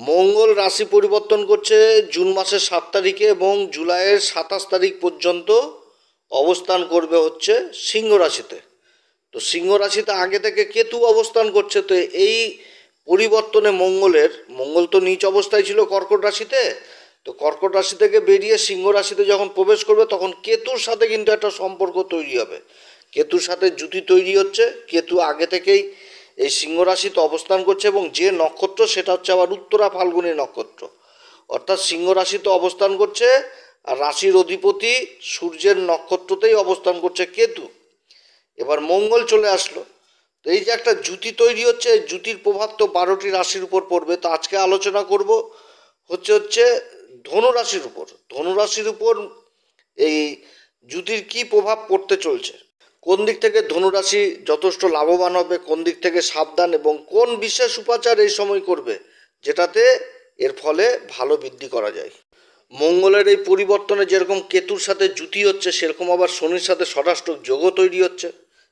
মঙ্গল রাশি পরিবর্তন করছে জুন মাসের 7 তারিখে এবং জুলাইয়ের 27 তারিখ পর্যন্ত অবস্থান করবে হচ্ছে সিংহ রাশিতে। তো সিংহ রাশিতে আগে থেকে কেতু অবস্থান করছে। তো এই পরিবর্তনে মঙ্গল তো নিচ অবস্থায় ছিল কর্কট রাশিতে। তো কর্কট রাশি থেকে বেরিয়ে সিংহ রাশিতে যখন প্রবেশ করবে তখন কেতুর সাথে কিন্তু একটা সম্পর্ক তৈরি হবে। কেতুর সাথে জুতি তৈরি হচ্ছে। কেতু আগে থেকেই এই সিংহ রাশিতে অবস্থান করছে এবং যে নক্ষত্র সেটা হচ্ছে আবার উত্তরা ফাল্গুনী নক্ষত্র, অর্থাৎ সিংহ রাশিতে অবস্থান করছে। আর রাশির অধিপতি সূর্যের নক্ষত্রতেই অবস্থান করছে কেতু। এবার মঙ্গল চলে আসলো। তো এই যে একটা জুতি তৈরি হচ্ছে, এই জুতির প্রভাব তো 12টি রাশির উপর পড়বে। তো আজকে আলোচনা করব হচ্ছে ধনুরাশির উপর। ধনুরাশির উপর এই জুতির কি প্রভাব পড়তে চলছে, কোন দিক থেকে ধনুরাশি যথেষ্ট লাভবান হবে, কোন দিক থেকে সাবধান, এবং কোন বিশেষ উপাচার এই সময় করবে যেটাতে এর ফলে ভালো বৃদ্ধি করা যায়। মঙ্গলের এই পরিবর্তনে যেরকম কেতুর সাথে জুতি হচ্ছে, সেরকম আবার শনির সাথে ষষ্ঠক যোগও তৈরি হচ্ছে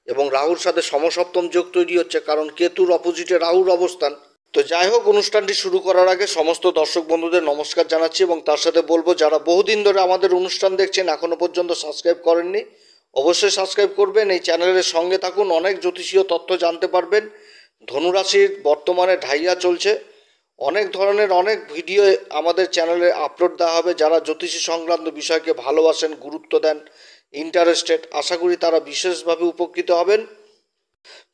এবং রাহুর সাথে সমসপ্তম যোগ তৈরি হচ্ছে, কারণ কেতুর অপোজিটে রাহুর অবস্থান। তো যাই হোক, অনুষ্ঠানটি শুরু করার আগে সমস্ত দর্শক বন্ধুদের নমস্কার জানাচ্ছি এবং তার সাথে বলবো, যারা বহুদিন ধরে আমাদের অনুষ্ঠান দেখছেন এখনো পর্যন্ত সাবস্ক্রাইব করেননি, অবশ্যই সাবস্ক্রাইব করবেন। এই চ্যানেলের সঙ্গে থাকুন, অনেক জ্যোতিষীয় তথ্য জানতে পারবেন। ধনুরাশির বর্তমানে ঢাইয়া চলছে, অনেক ধরনের অনেক ভিডিও আমাদের চ্যানেলে আপলোড দেওয়া হবে। যারা জ্যোতিষী সংক্রান্ত বিষয়কে ভালোবাসেন, গুরুত্ব দেন, ইন্টারেস্টেড, আশা করি তারা বিশেষভাবে উপকৃত হবেন।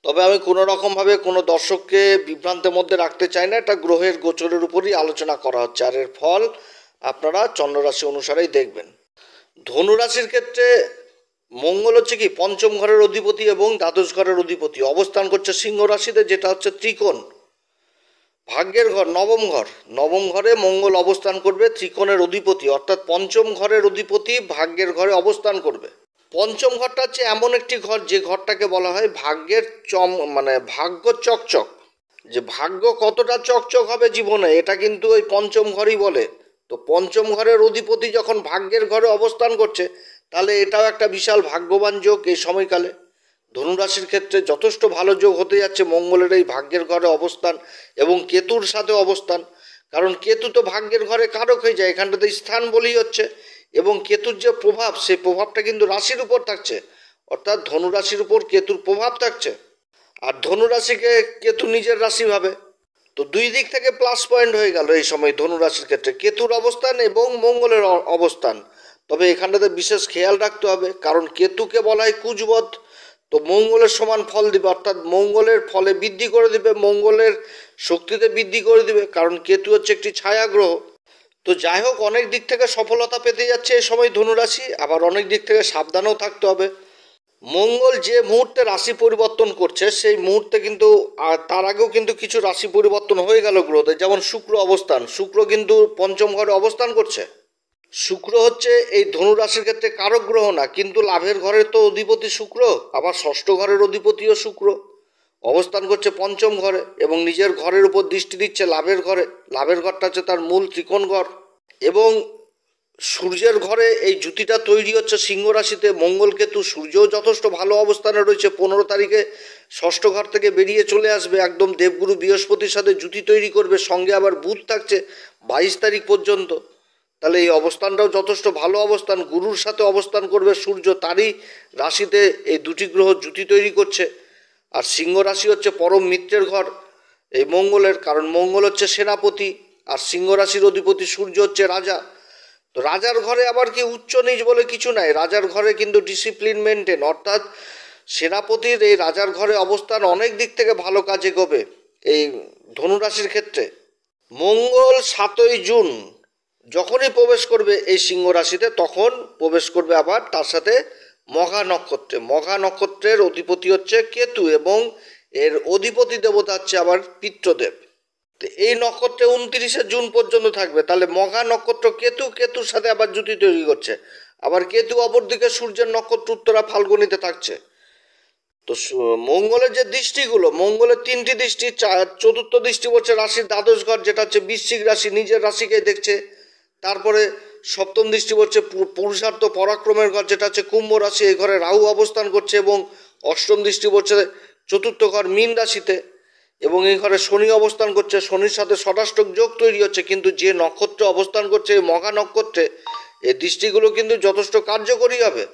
তবে আমি কোনো রকমভাবে কোনো দর্শককে বিভ্রান্তের মধ্যে রাখতে চাই না। এটা গ্রহের গোচরের উপরই আলোচনা করা হচ্ছে, আর এর ফল আপনারা চন্দ্ররাশি অনুসারেই দেখবেন। ধনুরাশির ক্ষেত্রে মঙ্গল হচ্ছে কি পঞ্চম ঘরের অধিপতি এবং দ্বাদশ ঘরের অধিপতি, অবস্থান করছে সিংহ রাশিতে, যেটা হচ্ছে ত্রিকোণ, ভাগ্যের ঘর, নবম ঘর। নবম ঘরে মঙ্গল অবস্থান করবে, ত্রিকোণের অধিপতি, অর্থাৎ পঞ্চম ঘরের অধিপতি ভাগ্যের ঘরে অবস্থান করবে। পঞ্চম ঘরটা হচ্ছে এমন একটি ঘর যে ঘরটাকে বলা হয় ভাগ্যের ভাগ্য চকচক। যে ভাগ্য কতটা চকচক হবে জীবনে, এটা কিন্তু ওই পঞ্চম ঘরই বলে। তো পঞ্চম ঘরের অধিপতি যখন ভাগ্যের ঘরে অবস্থান করছে, তাহলে এটাও একটা বিশাল ভাগ্যবান যোগ এই সময়কালে। ধনুরাশির ক্ষেত্রে যথেষ্ট ভালো যোগ হতে যাচ্ছে মঙ্গলের এই ভাগ্যের ঘরে অবস্থান এবং কেতুর সাথে অবস্থান। কারণ কেতু তো ভাগ্যের ঘরে কারক হয়ে যায়, এখানটাতে স্থান বলেই হচ্ছে। এবং কেতুর যে প্রভাব, সেই প্রভাবটা কিন্তু রাশির উপর থাকছে, অর্থাৎ ধনুরাশির উপর কেতুর প্রভাব থাকছে। আর ধনুরাশিকে কেতু নিজের রাশি ভাবে। তো দুই দিক থেকে প্লাস পয়েন্ট হয়ে গেল এই সময় ধনুরাশির ক্ষেত্রে, কেতুর অবস্থান এবং মঙ্গলের অবস্থান। তবে এখানটাতে বিশেষ খেয়াল রাখতে হবে, কারণ কেতুকে বলা হয় কুজবধ। তো মঙ্গলের সমান ফল দিবে, অর্থাৎ মঙ্গলের ফলে বৃদ্ধি করে দিবে, মঙ্গলের শক্তিতে বৃদ্ধি করে দিবে, কারণ কেতু হচ্ছে একটি ছায়া গ্রহ। তো যাই হোক, অনেক দিক থেকে সফলতা পেতে যাচ্ছে এই সময় ধনুরাশি, আবার অনেক দিক থেকে সাবধানেও থাকতে হবে। মঙ্গল যে মুহূর্তে রাশি পরিবর্তন করছে, সেই মুহূর্তে কিন্তু তার আগেও কিন্তু কিছু রাশি পরিবর্তন হয়ে গেল গ্রহতে। যেমন শুক্র অবস্থান, শুক্র কিন্তু পঞ্চম ঘরে অবস্থান করছে। শুক্র হচ্ছে এই ধনুরাশির ক্ষেত্রে কারক গ্রহ না, কিন্তু লাভের ঘরের তো অধিপতি শুক্র, আবার ষষ্ঠ ঘরের অধিপতিও শুক্র, অবস্থান করছে পঞ্চম ঘরে এবং নিজের ঘরের উপর দৃষ্টি দিচ্ছে লাভের ঘরে। লাভের ঘরটা হচ্ছে তার মূল ত্রিকোণ ঘর। এবং সূর্যের ঘরে এই জুতিটা তৈরি হচ্ছে সিংহ রাশিতে। মঙ্গল কেতু, সূর্যও যথেষ্ট ভালো অবস্থানে রয়েছে। 15 তারিখে ষষ্ঠ ঘর থেকে বেরিয়ে চলে আসবে, একদম দেবগুরু বৃহস্পতির সাথে জুতি তৈরি করবে, সঙ্গে আবার বুধ থাকছে 22 তারিখ পর্যন্ত। তাহলে এই অবস্থানটাও যথেষ্ট ভালো অবস্থান। গুরুর সাথে অবস্থান করবে সূর্য, তারই রাশিতে এই দুটি গ্রহ জুতি তৈরি করছে। আর সিংহ রাশি হচ্ছে পরম মিত্রের ঘর এই মঙ্গলের, কারণ মঙ্গল হচ্ছে সেনাপতি আর সিংহ রাশির অধিপতি সূর্য হচ্ছে রাজা। তো রাজার ঘরে আবার কি উচ্চ নিচ বলে কিছু নাই, রাজার ঘরে কিন্তু ডিসিপ্লিন মেনটেন, অর্থাৎ সেনাপতির এই রাজার ঘরে অবস্থান অনেক দিক থেকে ভালো কাজে গবে এই ধনুরাশির ক্ষেত্রে। মঙ্গল 7ই জুন যখনই প্রবেশ করবে এই সিংহ রাশিতে, তখন প্রবেশ করবে আবার তার সাথে মঘা নক্ষত্রে। মঘা নক্ষত্রের অধিপতি হচ্ছে কেতু এবং এর অধিপতি দেবতা হচ্ছে আবার পিতৃদেব। তো এই নক্ষত্রে 29 জুন পর্যন্ত থাকবে। তাহলে মঘা নক্ষত্র কেতু, কেতুর সাথে আবার জুতি তৈরি করছে। আবার কেতু অপরদিকে সূর্যের নক্ষত্র উত্তরা ফাল্গুনিতে থাকছে। তো মঙ্গলের যে দৃষ্টিগুলো, মঙ্গলের 3টি দৃষ্টি, চতুর্থ দৃষ্টি পড়ছে রাশির দ্বাদশ ঘর, যেটা হচ্ছে বৃশ্চিক রাশি, নিজের রাশিকেই দেখছে। তারপরে সপ্তম দৃষ্টি পড়ছে পুরুষার্থ পরাক্রমের ঘর, যেটা হচ্ছে কুম্ভ রাশি, এই ঘরে রাহু অবস্থান করছে। এবং অষ্টম দৃষ্টি পড়ছে চতুর্থ ঘর মীন রাশিতে। এবং এই ঘরে শনি অবস্থান করছে, শনির সাথে ষষ্ঠক যোগ তৈরি হচ্ছে, কিন্তু যে নক্ষত্রে অবস্থান করছে এই মহা নক্ষত্রে এই দৃষ্টিগুলো কিন্তু যথেষ্ট কার্যকরী হবে।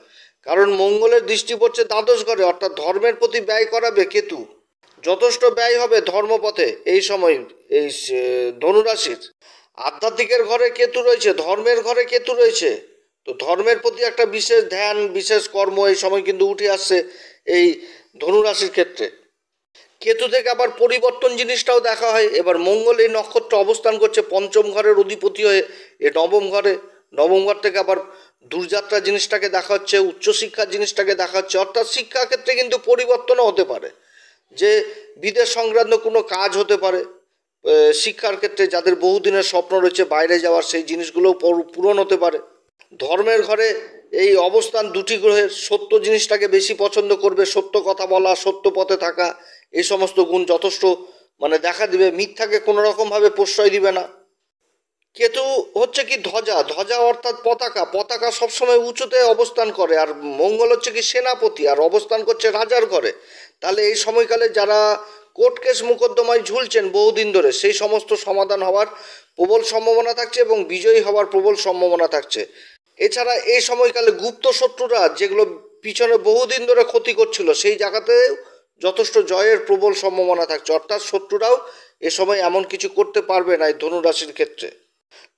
কারণ মঙ্গলের দৃষ্টি পড়ছে দ্বাদশ ঘরে, অর্থাৎ ধর্মের প্রতি ব্যয় করাবে কেতু, যথেষ্ট ব্যয় হবে ধর্মপথে এই সময়। এই ধনুরাশির আধ্যাত্মিকের ঘরে কেতু রয়েছে, ধর্মের ঘরে কেতু রয়েছে, তো ধর্মের প্রতি একটা বিশেষ ধ্যান, বিশেষ কর্ম এই সময় কিন্তু উঠে আসছে এই ধনুরাশির ক্ষেত্রে। কেতু থেকে আবার পরিবর্তন জিনিসটাও দেখা হয়। এবার মঙ্গল এই নক্ষত্র অবস্থান করছে পঞ্চম ঘরের অধিপতি হয়ে এ নবম ঘরে, নবম ঘর থেকে আবার দূরযাত্রা জিনিসটাকে দেখা হচ্ছে, উচ্চশিক্ষার জিনিসটাকে দেখা হচ্ছে, অর্থাৎ শিক্ষাক্ষেত্রে কিন্তু পরিবর্তনও হতে পারে, যে বিদেশ সংক্রান্ত কোনো কাজ হতে পারে। শিক্ষার ক্ষেত্রে যাদের বহুদিনের স্বপ্ন রয়েছে বাইরে যাওয়ার, সেই জিনিসগুলোও পূরণ হতে পারে। ধর্মের ঘরে এই অবস্থান দুটি গ্রহের সত্য জিনিসটাকে বেশি পছন্দ করবে, সত্য কথা বলা, সত্য পথে থাকা, এই সমস্ত গুণ যথেষ্ট দেখা দিবে, মিথ্যাকে কোনো রকমভাবে প্রশ্রয় দিবে না। কেতু হচ্ছে কি ধ্বজা, ধ্বজা অর্থাৎ পতাকা, পতাকা সবসময় উঁচুতে অবস্থান করে। আর মঙ্গল হচ্ছে কি সেনাপতি, আর অবস্থান করছে রাজার ঘরে। তাহলে এই সময়কালে যারা কোর্ট কেস মোকদ্দমায় ঝুলছেন বহুদিন ধরে, সেই সমস্ত সমাধান হওয়ার প্রবল সম্ভাবনা থাকছে এবং বিজয়ী হওয়ার প্রবল সম্ভাবনা থাকছে। এছাড়া এই সময়কালে গুপ্ত শত্রুরা যেগুলো পিছনে বহুদিন ধরে ক্ষতি করছিল, সেই জায়গাতে যথেষ্ট জয়ের প্রবল সম্ভাবনা থাকছে, অর্থাৎ শত্রুরাও এ সময় এমন কিছু করতে পারবে না এই ধনুরাশির ক্ষেত্রে।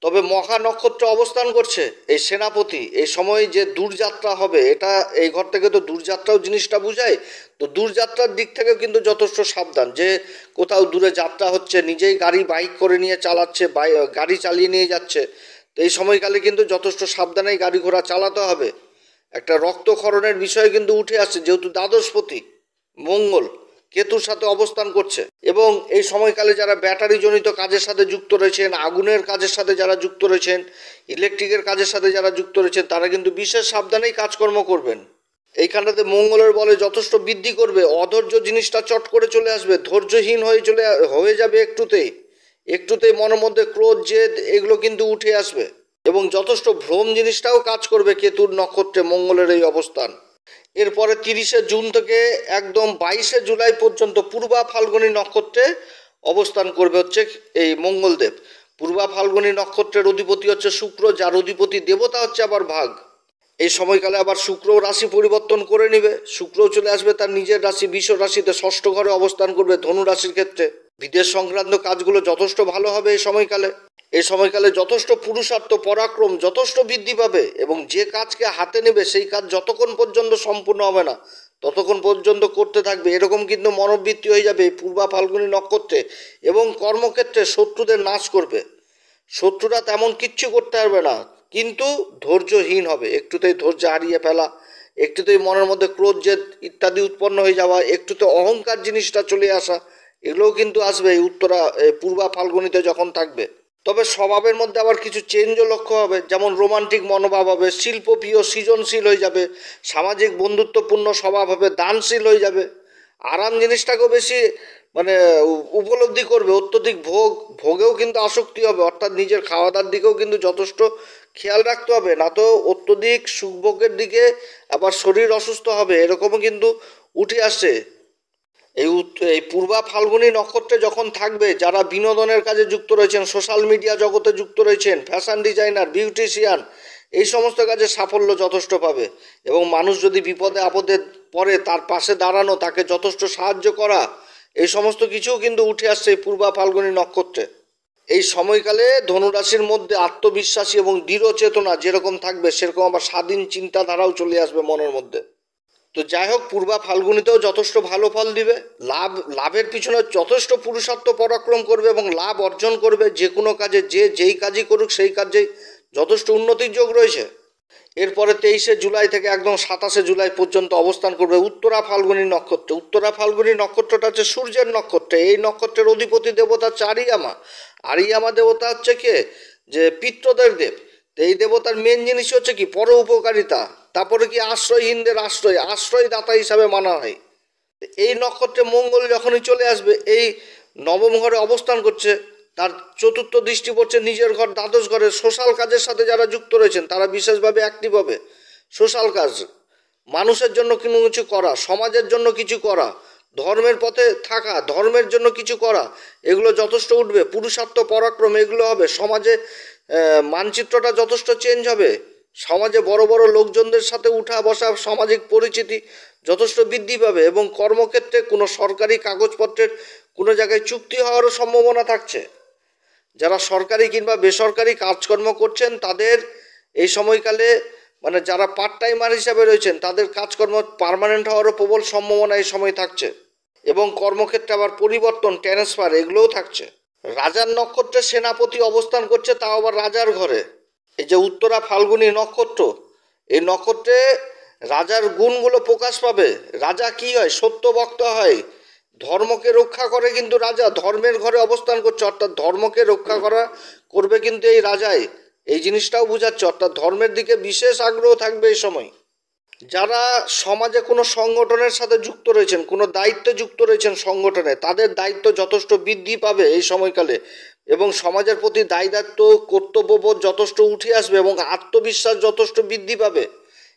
তবে মহা নক্ষত্র অবস্থান করছে এই সেনাপতি, এই সময় যে দূরযাত্রা হবে, এটা এই ঘর থেকে তো দূরযাত্রাও জিনিসটা বুঝায়, তো দূরযাত্রার দিক থেকেও কিন্তু যথেষ্ট সাবধান, যে কোথাও দূরে যাত্রা হচ্ছে, নিজেই গাড়ি বাইক করে নিয়ে চালাচ্ছে, গাড়ি চালিয়ে নিয়ে যাচ্ছে, তো এই সময়কালে কিন্তু যথেষ্ট সাবধানেই গাড়ি ঘোড়া চালাতে হবে। একটা রক্তক্ষরণের বিষয় কিন্তু উঠে আসছে, যেহেতু দ্বাদশপতি মঙ্গল কেতুর সাথে অবস্থান করছে। এবং এই সময়কালে যারা ব্যাটারি জনিত কাজের সাথে যুক্ত রয়েছেন, আগুনের কাজের সাথে যারা যুক্ত রয়েছেন, ইলেকট্রিকের কাজের সাথে যারা যুক্ত রয়েছেন, তারা কিন্তু বিশেষ সাবধানেই কাজকর্ম করবেন। এইখানটাতে মঙ্গলের বলে যথেষ্ট বৃদ্ধি করবে, অধৈর্য জিনিসটা চট করে চলে আসবে, ধৈর্যহীন হয়ে যাবে একটুতেই মনের মধ্যে ক্রোধ, জেদ এগুলো কিন্তু উঠে আসবে, এবং যথেষ্ট ভ্রম জিনিসটাও কাজ করবে কেতুর নক্ষত্রে মঙ্গলের এই অবস্থান। এরপরে 30শে জুন থেকে একদম 22শে জুলাই পর্যন্ত পূর্বা ফাল্গুনী নক্ষত্রে অবস্থান করবে হচ্ছে এই মঙ্গলদেব। পূর্বা ফাল্গুনী নক্ষত্রের অধিপতি হচ্ছে শুক্র, যার অধিপতি দেবতা হচ্ছে আবার ভাগ। এই সময়কালে আবার শুক্র রাশি পরিবর্তন করে নেবে, শুক্রও চলে আসবে তার নিজের রাশি বৃষ রাশিতে, ষষ্ঠ ঘরে অবস্থান করবে ধনু রাশির ক্ষেত্রে। বিদেশ সংক্রান্ত কাজগুলো যথেষ্ট ভালো হবে এই সময়কালে। এই সময়কালে যথেষ্ট পুরুষার্থ, পরাক্রম যথেষ্ট বৃদ্ধি পাবে, এবং যে কাজকে হাতে নেবে সেই কাজ যতক্ষণ পর্যন্ত সম্পূর্ণ হবে না ততক্ষণ পর্যন্ত করতে থাকবে, এরকম কিন্তু মনোবৃত্তি হয়ে যাবে পূর্বা ফাল্গুনী নক্ষত্রে। এবং কর্মক্ষেত্রে শত্রুদের নাশ করবে, শত্রুরা তেমন কিচ্ছু করতে পারবে না, কিন্তু ধৈর্যহীন হবে, একটুতেই ধৈর্য হারিয়ে ফেলা, একটুতেই মনের মধ্যে ক্রোধ, জেদ ইত্যাদি উৎপন্ন হয়ে যাওয়া, একটুতে অহংকার জিনিসটা চলে আসা, এগুলোও কিন্তু আসবে এই পূর্বা ফাল্গুনিতে যখন থাকবে। তবে স্বভাবের মধ্যে আবার কিছু চেঞ্জও লক্ষ্য হবে, যেমন রোমান্টিক মনোভাব হবে, শিল্পপ্রিয় সৃজনশীল হয়ে যাবে, সামাজিক বন্ধুত্বপূর্ণ স্বভাব হবে, দানশীল হয়ে যাবে, আরাম জিনিসটাকেও বেশি উপলব্ধি করবে, অত্যধিক ভোগেও কিন্তু আসক্তি হবে, অর্থাৎ নিজের খাওয়া দাওয়ার দিকেও কিন্তু যথেষ্ট খেয়াল রাখতে হবে, না তো অত্যধিক সুখভোগের দিকে আবার শরীর অসুস্থ হবে, এরকমও কিন্তু উঠে আসছে। এই পূর্বা ফাল্গুনী নক্ষত্রে যখন থাকবে, যারা বিনোদনের কাজে যুক্ত রয়েছেন, সোশ্যাল মিডিয়া জগতে যুক্ত রয়েছেন, ফ্যাশন ডিজাইনার, বিউটিশিয়ান, এই সমস্ত কাজে সাফল্য যথেষ্ট পাবে। এবং মানুষ যদি বিপদে আপদে পড়ে তার পাশে দাঁড়ানো, তাকে যথেষ্ট সাহায্য করা, এই সমস্ত কিছুও কিন্তু উঠে আসছে এই পূর্বা ফাল্গুনী নক্ষত্রে। এই সময়কালে ধনুরাশির মধ্যে আত্মবিশ্বাসী এবং দৃঢ় চেতনা যেরকম থাকবে, সেরকম আবার স্বাধীন চিন্তাধারাও চলে আসবে মনের মধ্যে। তো যাই হোক, পূর্বা ফাল্গুনিতেও যথেষ্ট ভালো ফল দিবে, লাভের পিছনে যথেষ্ট পুরুষার্থ পরাক্রম করবে এবং লাভ অর্জন করবে। যে কোনো কাজে যেই কাজই করুক সেই কাজেই যথেষ্ট উন্নতির যোগ রয়েছে। এরপরে 23শে জুলাই থেকে একদম 27শে জুলাই পর্যন্ত অবস্থান করবে উত্তরা ফাল্গুনী নক্ষত্রে। উত্তরা ফাল্গুনী নক্ষত্রটা হচ্ছে সূর্যের নক্ষত্রে, এই নক্ষত্রের অধিপতি দেবতা হচ্ছে আরিয়ামা। আরিয়ামা দেবতা হচ্ছে কে, যে পিতৃদের দেব। তো এই দেবতার মেন জিনিস হচ্ছে কি পর উপকারিতা, তারপরে কি আশ্রয়হীনদের আশ্রয়দাতা হিসাবে মানা হয়। এই নক্ষত্রে মঙ্গল যখনই চলে আসবে, এই নবম ঘরে অবস্থান করছে, তার চতুর্থ দৃষ্টি পড়ছে নিজের ঘর দ্বাদশ ঘরে। সোশ্যাল কাজের সাথে যারা যুক্ত রয়েছেন তারা বিশেষভাবে অ্যাক্টিভ হবে। সোশ্যাল কাজ, মানুষের জন্য কোনো কিছু করা, সমাজের জন্য কিছু করা, ধর্মের পথে থাকা, ধর্মের জন্য কিছু করা, এগুলো যথেষ্ট উঠবে। পুরুষার্থ পরাক্রম এগুলো হবে। সমাজে মানচিত্রটা যথেষ্ট চেঞ্জ হবে। সমাজে বড় বড় লোকজনদের সাথে উঠা বসা, সামাজিক পরিচিতি যথেষ্ট বৃদ্ধি পাবে এবং কর্মক্ষেত্রে কোনো সরকারি কাগজপত্রের কোনো জায়গায় চুক্তি হওয়ারও সম্ভাবনা থাকছে। যারা সরকারি কিংবা বেসরকারি কাজকর্ম করছেন তাদের এই সময়কালে, মানে যারা পার্ট টাইমার হিসাবে রয়েছেন তাদের কাজকর্ম পার্মানেন্ট হওয়ারও প্রবল সম্ভাবনা এই সময় থাকছে এবং কর্মক্ষেত্রে আবার পরিবর্তন, ট্রান্সফার এগুলোও থাকছে। রাজার নক্ষত্রে সেনাপতি অবস্থান করছে, তাও আবার রাজার ঘরে। এই যে উত্তরা ফাল্গুনী নক্ষত্র, এই নক্ষত্রে রাজার গুণগুলো প্রকাশ পাবে। রাজা কি হয়? সত্যবক্তা হয়, ধর্মকে রক্ষা করে। কিন্তু রাজা ধর্মের ঘরে অবস্থান করছে, অর্থাৎ ধর্মকে রক্ষা করবে কিন্তু এই রাজাই। এই জিনিসটাও বোঝাচ্ছে, অর্থাৎ ধর্মের দিকে বিশেষ আগ্রহ থাকবে এই সময়। যারা সমাজে কোনো সংগঠনের সাথে যুক্ত রয়েছেন, কোনো দায়িত্বে যুক্ত রয়েছেন সংগঠনে, তাদের দায়িত্ব যথেষ্ট বৃদ্ধি পাবে এই সময়কালে এবং সমাজের প্রতি দায়ী দায়িত্ব, কর্তব্যবোধ যথেষ্ট উঠে আসবে এবং আত্মবিশ্বাস যথেষ্ট বৃদ্ধি পাবে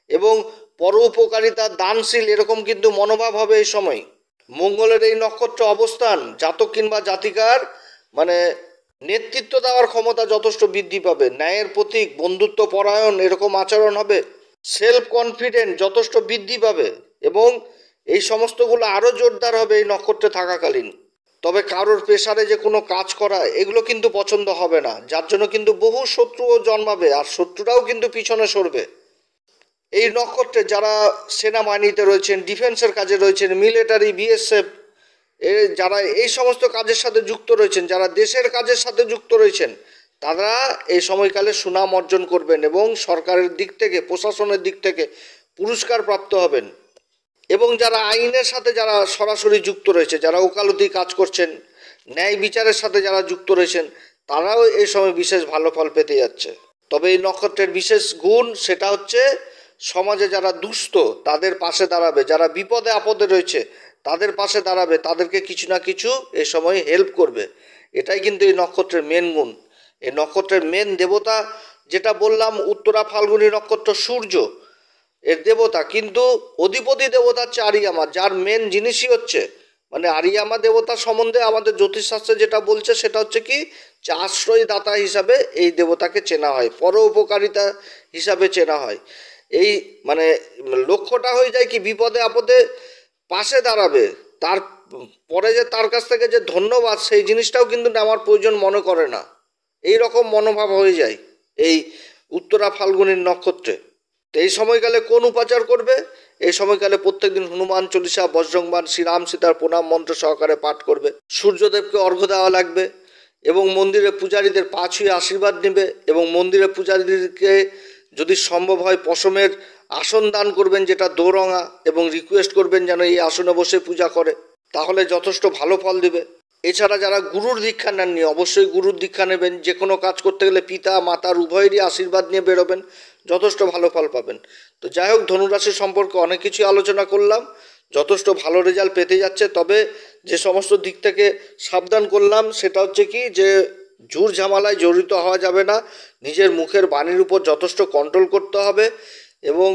এবং পরোপকারিতা, দানশীল এরকম কিন্তু মনোভাব হবে এই সময়। মঙ্গলের এই নক্ষত্র অবস্থান জাতক কিংবা জাতিকার মানে নেতৃত্ব দেওয়ার ক্ষমতা যথেষ্ট বৃদ্ধি পাবে। ন্যায়ের প্রতীক, বন্ধুত্ব পরায়ণ এরকম আচরণ হবে। সেলফ কনফিডেন্ট যথেষ্ট বৃদ্ধি পাবে এবং এই সমস্তগুলো আরও জোরদার হবে এই নক্ষত্রে থাকাকালীন। তবে কারোর প্রেসারে যে কোনো কাজ করা এগুলো কিন্তু পছন্দ হবে না, যার জন্য কিন্তু বহু শত্রুও জন্মাবে আর শত্রুরাও কিন্তু পিছনে সরবে। এই নক্ষত্রে যারা সেনাবাহিনীতে রয়েছেন, ডিফেন্সের কাজে রয়েছেন, মিলিটারি, বিএসএফ যারা এই সমস্ত কাজের সাথে যুক্ত রয়েছেন, যারা দেশের কাজের সাথে যুক্ত রয়েছেন, তারা এই সময়কালে সুনাম অর্জন করবেন এবং সরকারের দিক থেকে, প্রশাসনের দিক থেকে পুরস্কার প্রাপ্ত হবেন। এবং যারা আইনের সাথে যারা সরাসরি যুক্ত রয়েছে, যারা ওকালতি কাজ করছেন, ন্যায় বিচারের সাথে যারা যুক্ত রয়েছেন, তারাও এই সময় বিশেষ ভালো ফল পেতে যাচ্ছে। তবে এই নক্ষত্রের বিশেষ গুণ সেটা হচ্ছে সমাজে যারা দুস্থ তাদের পাশে দাঁড়াবে, যারা বিপদে আপদে রয়েছে তাদের পাশে দাঁড়াবে, তাদেরকে কিছু না কিছু এই সময় হেল্প করবে। এটাই কিন্তু এই নক্ষত্রের মেন গুণ। এই নক্ষত্রের মেন দেবতা যেটা বললাম, উত্তরা ফাল্গুনী নক্ষত্র সূর্য এর দেবতা, কিন্তু অধিপতি দেবতা হচ্ছে আরিয়ামা, যার মেন জিনিসই হচ্ছে মানে আরিয়ামা দেবতা সম্বন্ধে আমাদের জ্যোতিষশাস্ত্রে যেটা বলছে সেটা হচ্ছে কি, যে আশ্রয়দাতা হিসাবে এই দেবতাকে চেনা হয়, পরোপকারিতা হিসাবে চেনা হয়। এই মানে লক্ষ্যটা হয়ে যায় কি, বিপদে আপদে পাশে দাঁড়াবে, তার পরে যে তার কাছ থেকে যে ধন্যবাদ সেই জিনিসটাও কিন্তু নেওয়ার প্রয়োজন মনে করে না, এই রকম মনোভাব হয়ে যায় এই উত্তরা ফাল্গুনীর নক্ষত্রে। তো এই সময়কালে কোন উপাচার করবে? এই সময়কালে প্রত্যেকদিন হনুমান চল্লিশা, বজ্রংবাণ, শ্রীরাম সীতার প্রণাম মন্ত্র সহকারে পাঠ করবে। সূর্যদেবকে অর্ঘ্য দেওয়া লাগবে এবং মন্দিরে পূজারীদের পা ছুঁয়ে আশীর্বাদ নেবে এবং মন্দিরে পূজারীদেরকে যদি সম্ভব হয় পশমের আসন দান করবেন, যেটা দোরঙা, এবং রিকোয়েস্ট করবেন যেন এই আসনে বসে পূজা করে, তাহলে যথেষ্ট ভালো ফল দেবে। এছাড়া যারা গুরুর দীক্ষা নেননি অবশ্যই গুরুর দীক্ষা নেবেন। যে কোনো কাজ করতে গেলে পিতা মাতার উভয়েরই আশীর্বাদ নিয়ে বেরোবেন, যথেষ্ট ভালো ফল পাবেন। তো যাই হোক, ধনুরাশি সম্পর্কে অনেক কিছু আলোচনা করলাম, যথেষ্ট ভালো রেজাল্ট পেতে যাচ্ছে। তবে যে সমস্ত দিক থেকে সাবধান করলাম সেটা হচ্ছে কি, যে ঝুর ঝামেলায় জড়িত হওয়া যাবে না, নিজের মুখের বাণীর উপর যথেষ্ট কন্ট্রোল করতে হবে এবং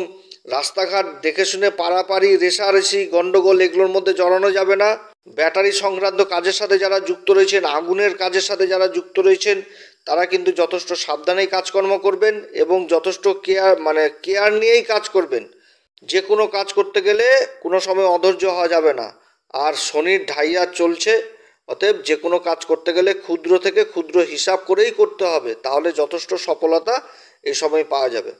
রাস্তাঘাট দেখে শুনে পারাপারি, রেষারেষি, গণ্ডগোল এগুলোর মধ্যে জড়ানো যাবে না। ব্যাটারি সংক্রান্ত কাজের সাথে যারা যুক্ত রয়েছেন, আগুনের কাজের সাথে যারা যুক্ত রয়েছেন, তারা কিন্তু যথেষ্ট সাবধানেই কাজকর্ম করবেন এবং যথেষ্ট কেয়ার নিয়েই কাজ করবেন। যে কোনো কাজ করতে গেলে কোনো সময় অধৈর্য হওয়া যাবে না। আর শনির ঢাইয়া চলছে, অতএব যে কোনো কাজ করতে গেলে ক্ষুদ্র থেকে ক্ষুদ্র হিসাব করেই করতে হবে, তাহলে যথেষ্ট সফলতা এই সময় পাওয়া যাবে।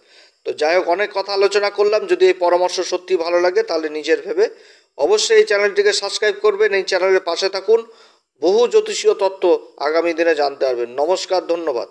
তো যাই হোক, অনেক কথা আলোচনা করলাম। যদি এই পরামর্শ সত্যি ভালো লাগে তাহলে নিজের ভেবে অবশ্যই এই চ্যানেলটিকে সাবস্ক্রাইব করবেন, এই চ্যানেলের পাশে থাকুন। বহু জ্যোতিষীয় তত্ত্ব আগামী দিনে জানতে পারবেন। নমস্কার, ধন্যবাদ।